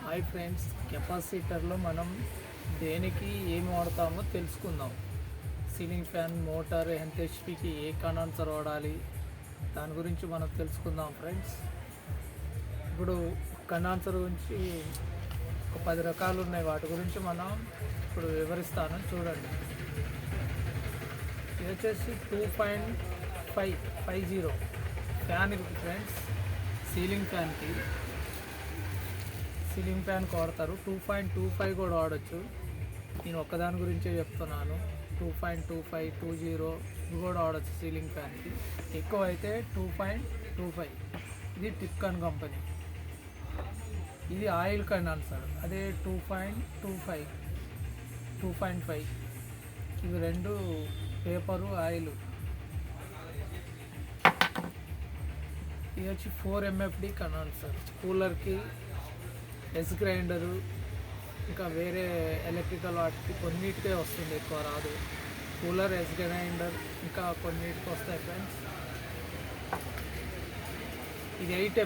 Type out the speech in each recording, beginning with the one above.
Hi friends, కెపాసిటర్లో మనం దేనికి ఏమి వాడతామో తెలుసుకుందాం. సీలింగ్ ఫ్యాన్ మోటార్ ఎంత హెచ్పికి ఏ కండెన్సర్ వాడాలి దాని గురించి మనం తెలుసుకుందాం ఫ్రెండ్స్. ఇప్పుడు కండెన్సర్ గురించి ఒక 10 రకాలు ఉన్నాయి, వాటి గురించి మనం ఇప్పుడు వివరిస్తాను చూడండి. ఇది వచ్చేసి 2.550 ఫ్యాన్కి ఫ్రెండ్స్. సీలింగ్ ఫ్యాన్కి వాడతారు. 2.25 కూడా వాడచ్చు. నేను ఒక్కదాని గురించే చెప్తున్నాను. 2.25 ఇది కూడా వాడచ్చు సీలింగ్ ఫ్యాన్కి. ఎక్కువ అయితే 2.25. ఇది టిక్కన్ కంపెనీ. ఇది ఆయిల్ కండెన్సర్, అదే 2.25 2.5. ఇవి రెండు పేపరు ఆయిల్. ఇది వచ్చి 4 MFD కండెన్సర్. కూలర్కి, ఎస్ గ్రైండరు, ఇంకా వేరే ఎలక్ట్రికల్ వాటికి కొన్నిటికే వస్తుంది, ఎక్కువ రాదు. కూలర్, ఎస్ గ్రైండర్ ఇంకా కొన్నిటికి వస్తాయి ఫ్రెండ్స్. ఇది 8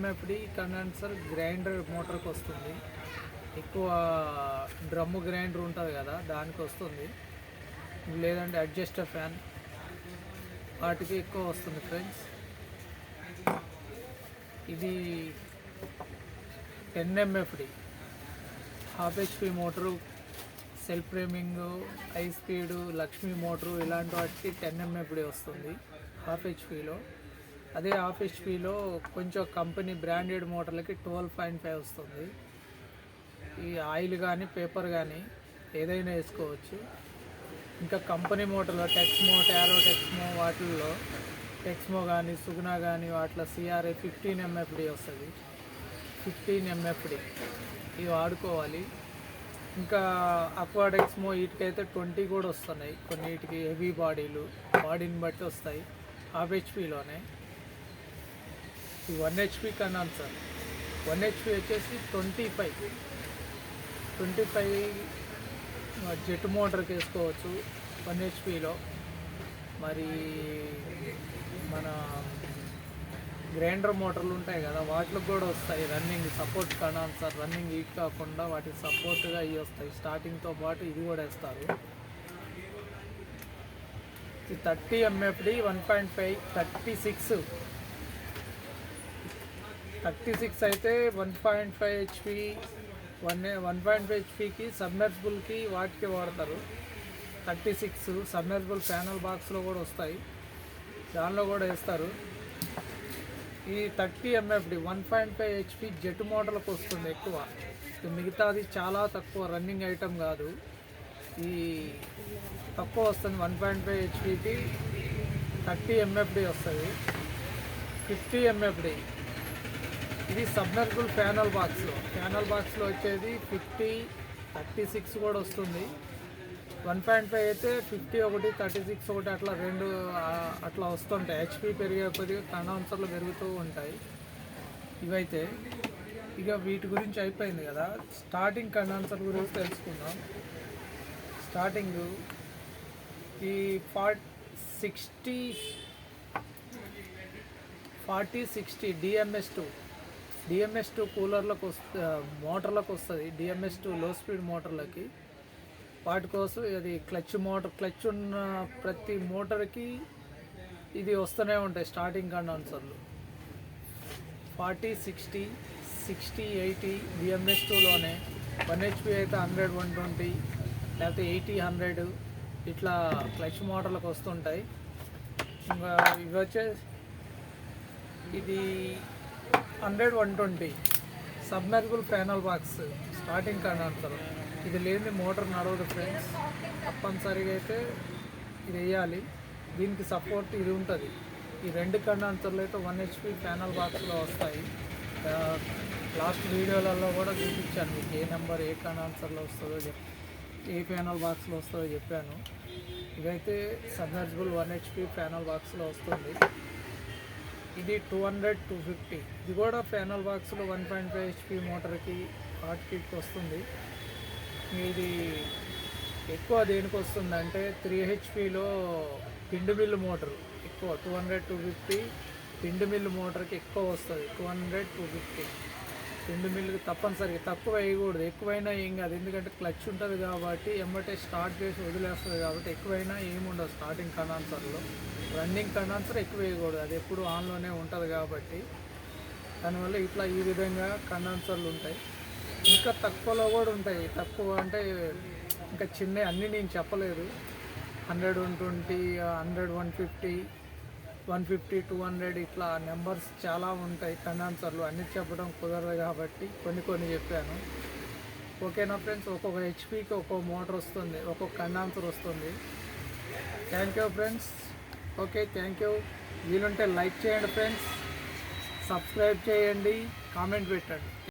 MFD కండెన్సర్. గ్రైండర్ మోటార్కి వస్తుంది. ఎక్కువ డ్రమ్ము గ్రైండర్ ఉంటుంది కదా, దానికి వస్తుంది. లేదంటే అడ్జస్టర్ ఫ్యాన్ వాటికి ఎక్కువ వస్తుంది ఫ్రెండ్స్. ఇది 10 MFD half HP motor. Self framing, high speed, Lakshmi motor ఇలాంటి వాటికి 10 MFD వస్తుంది హాఫ్ హెచ్పిలో. అదే హాఫ్ హెచ్పిలో కొంచెం కంపెనీ బ్రాండెడ్ మోటార్లకి 12.5 వస్తుంది. ఈ ఆయిల్ కానీ పేపర్ కానీ ఏదైనా వేసుకోవచ్చు. ఇంకా కంపెనీ మోటార్లో టెక్స్మో, టారో టెక్స్మో, వాటిల్లో టెక్స్మో కానీ సుగునా కానీ వాటిలో సిఆర్ఏ 15 MFD వస్తుంది. 15 MFD ఇవి వాడుకోవాలి. ఇంకా అక్వాడెక్స్మో వీటికైతే 20 కూడా వస్తున్నాయి. కొన్నిటికి హెవీ బాడీని బట్టి వస్తాయి. హాఫ్ హెచ్పిలోనే ఈ 1 HP కండెన్సర్. 1 HP వచ్చేసి 25 జెట్ మోటార్కి వేసుకోవచ్చు 1 HPలో. మరి మన గ్రైండర్ మోటార్లు ఉంటాయి కదా, వాటికి కూడా వస్తాయి running support condenser. Running heat కాకుండా వాటికి సపోర్ట్గా ఇవి వస్తాయి. స్టార్టింగ్తో పాటు ఇది కూడా వేస్తారు. ఇది 30 MFD 1.5 36 అయితే 1.5 HP 1.5 HPకి సబ్మెర్సిబుల్కి వాటికి వాడతారు. 36 సబ్మెర్సిబుల్ ప్యానల్ బాక్స్లో కూడా వస్తాయి, దానిలో కూడా వేస్తారు. ఈ 30 MFD 1.5 HP జెట్ మోటార్లకు వస్తుంది ఎక్కువ. మిగతాది చాలా తక్కువ, రన్నింగ్ ఐటమ్ కాదు. ఈ తక్కువ వస్తుంది 1.5 HPకి 30 MFD వస్తుంది. 50 MFD ఇది సబ్మెర్సిబుల్ ప్యానల్ బాక్స్లో వచ్చేది 50, 36 కూడా వస్తుంది. 1.5 అయితే 50 ఒకటి, 36 ఒకటి, అట్లా రెండు అట్లా వస్తుంటాయి. హెచ్పి పెరిగే కొద్దిగా కండెన్సర్లు పెరుగుతూ ఉంటాయి. ఇవైతే ఇక వీటి గురించి అయిపోయింది కదా. స్టార్టింగ్ కండెన్సర్ గురించి తెలుసుకుందాం. స్టార్టింగ్ ఈ 4060 DMS2 కూలర్లకు మోటార్లకు వస్తుంది. DMS2 లో స్పీడ్ మోటార్లకి. వాటి కోసం ఇది క్లచ్ ఉన్న ప్రతి మోటార్కి ఇది వస్తూనే ఉంటాయి స్టార్టింగ్ కండెన్సర్లు. 40, 60, 80 DMS2లోనే. 1 HP అయితే 100, 120 లేకపోతే 80, 100 ఇట్లా క్లచ్ మోటార్లకు వస్తుంటాయి. ఇంకా ఇవి వచ్చేసి ఇది 100, 120 submersible panel box starting condenser. ఇది లేని మోటార్ నడవదు ఫ్రెండ్స్. తప్పనిసరిగా అయితే ఇది వేయాలి. దీనికి సపోర్ట్ ఇది ఉంటుంది. ఈ 2 కండెన్సర్లు అయితే 1 HP ప్యానల్ బాక్స్లో వస్తాయి. లాస్ట్ వీడియోలలో కూడా చూపించాను మీకు ఏ నెంబర్ ఏ కండెన్సర్లో వస్తుందో ఏ ప్యానల్ బాక్స్లో వస్తుందో చెప్పాను. ఇదైతే సబ్మెర్సిబుల్ 1 HP ప్యానల్ బాక్స్లో వస్తుంది. ఇది 200, 250 ఇది కూడా ప్యానల్ బాక్స్లో 1.5 HP మోటార్కి వాటికి వస్తుంది. ఇది ఎక్కువ దేనికి వస్తుందంటే 3 HPలో పిండి మిల్లు మోటారు ఎక్కువ 200, 250 పిండి మిల్లు మోటార్కి ఎక్కువ వస్తుంది. 200, 250 పిండి మిల్లుకి తప్పనిసరిగా తక్కువ వేయకూడదు, ఎక్కువైనా ఏం కాదు. ఎందుకంటే క్లచ్ ఉంటుంది కాబట్టి ఎమ్మటే స్టార్ట్ చేసి వదిలేస్తుంది కాబట్టి ఎక్కువైనా ఏముండదు. స్టార్టింగ్ కండెన్సర్లో రన్నింగ్ కండెన్సర్ ఎక్కువ వేయకూడదు, అది ఎప్పుడు ఆన్లోనే ఉంటుంది కాబట్టి. దానివల్ల ఇట్లా ఈ విధంగా కండెన్సర్లు ఉంటాయి. ఇంకా తక్కువలో కూడా ఉంటాయి. తక్కువ అంటే ఇంకా చిన్న అన్నీ నేను చెప్పలేదు. 100, 120, 100, 150, 150, 200 ఇట్లా నెంబర్స్ చాలా ఉంటాయి కండెన్సర్లు. అన్నీ చెప్పడం కుదరదు కాబట్టి కొన్ని చెప్పాను. ఓకేనా ఫ్రెండ్స్, ఒక్కొక్క హెచ్పికి ఒక్కొక్క మోటార్ వస్తుంది, ఒక్కొక్క కండెన్సర్ వస్తుంది. Thank you friends. Okay, thank you. వీలుంటే లైక్ చేయండి ఫ్రెండ్స్, సబ్స్క్రైబ్ చేయండి, కామెంట్ పెట్టండి.